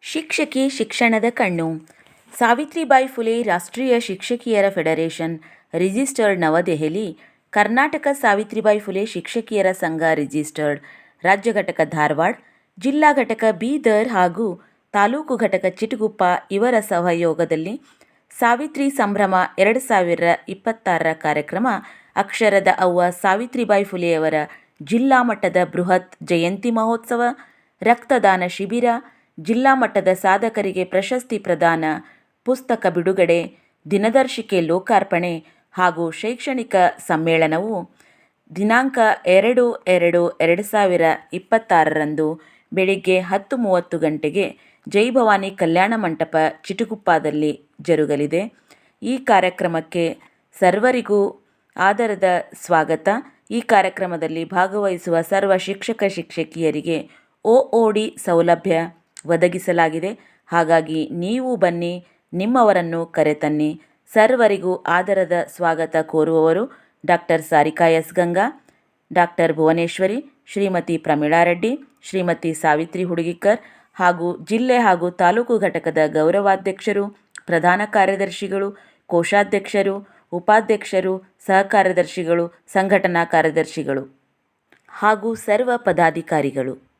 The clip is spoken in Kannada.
ಶಿಕ್ಷಕಿ ಶಿಕ್ಷಣದ ಕಣ್ಣು. ಸಾವಿತ್ರಿಬಾಯಿ ಫುಲೆ ರಾಷ್ಟ್ರೀಯ ಶಿಕ್ಷಕಿಯರ ಫೆಡರೇಷನ್ ರಿಜಿಸ್ಟರ್ಡ್ ನವದೆಹಲಿ. ಕರ್ನಾಟಕ ಸಾವಿತ್ರಿಬಾಯಿ ಫುಲೆ ಶಿಕ್ಷಕಿಯರ ಸಂಘ ರಿಜಿಸ್ಟರ್ಡ್. ರಾಜ್ಯ ಘಟಕ ಧಾರವಾಡ, ಜಿಲ್ಲಾ ಘಟಕ ಬೀದರ್ ಹಾಗೂ ತಾಲೂಕು ಘಟಕ ಚಿಟಗುಪ್ಪ ಇವರ ಸಹಯೋಗದಲ್ಲಿ ಸಾವಿತ್ರಿ ಸಂಭ್ರಮ 2026 ಕಾರ್ಯಕ್ರಮ ಅಕ್ಷರದ ಅವ್ವ ಸಾವಿತ್ರಿಬಾಯಿ ಫುಲೆಯವರ ಜಿಲ್ಲಾ ಮಟ್ಟದ ಬೃಹತ್ ಜಯಂತಿ ಮಹೋತ್ಸವ, ರಕ್ತದಾನ ಶಿಬಿರ, ಜಿಲ್ಲಾ ಮಟ್ಟದ ಸಾಧಕರಿಗೆ ಪ್ರಶಸ್ತಿ ಪ್ರದಾನ, ಪುಸ್ತಕ ಬಿಡುಗಡೆ, ದಿನದರ್ಶಿಕೆ ಲೋಕಾರ್ಪಣೆ ಹಾಗೂ ಶೈಕ್ಷಣಿಕ ಸಮ್ಮೇಳನವು ದಿನಾಂಕ 2/2/2026 ಬೆಳಿಗ್ಗೆ 10:30 ಗಂಟೆಗೆ ಜೈ ಭವಾನಿ ಕಲ್ಯಾಣ ಮಂಟಪ ಚಿಟಗುಪ್ಪದಲ್ಲಿ ಜರುಗಲಿದೆ. ಈ ಕಾರ್ಯಕ್ರಮಕ್ಕೆ ಸರ್ವರಿಗೂ ಆದರದ ಸ್ವಾಗತ. ಈ ಕಾರ್ಯಕ್ರಮದಲ್ಲಿ ಭಾಗವಹಿಸುವ ಸರ್ವ ಶಿಕ್ಷಕ ಶಿಕ್ಷಕಿಯರಿಗೆ OOD ಸೌಲಭ್ಯ ಒದಗಿಸಲಾಗಿದೆ. ಹಾಗಾಗಿ ನೀವು ಬನ್ನಿ, ನಿಮ್ಮವರನ್ನು ಕರೆತನ್ನಿ. ಸರ್ವರಿಗೂ ಆದರದ ಸ್ವಾಗತ ಕೋರುವವರು ಡಾಕ್ಟರ್ ಸಾರಿಕಾ ಎಸ್ ಗಂಗಾ, ಡಾಕ್ಟರ್ ಭುವನೇಶ್ವರಿ, ಶ್ರೀಮತಿ ಪ್ರಮೀಳಾ ರೆಡ್ಡಿ, ಶ್ರೀಮತಿ ಸಾವಿತ್ರಿ ಹುಡುಗಿಕರ್ ಹಾಗೂ ಜಿಲ್ಲೆ ಹಾಗೂ ತಾಲೂಕು ಘಟಕದ ಗೌರವಾಧ್ಯಕ್ಷರು, ಪ್ರಧಾನ ಕಾರ್ಯದರ್ಶಿಗಳು, ಕೋಶಾಧ್ಯಕ್ಷರು, ಉಪಾಧ್ಯಕ್ಷರು, ಸಹ ಕಾರ್ಯದರ್ಶಿಗಳು, ಸಂಘಟನಾ ಕಾರ್ಯದರ್ಶಿಗಳು ಹಾಗೂ ಸರ್ವ ಪದಾಧಿಕಾರಿಗಳು.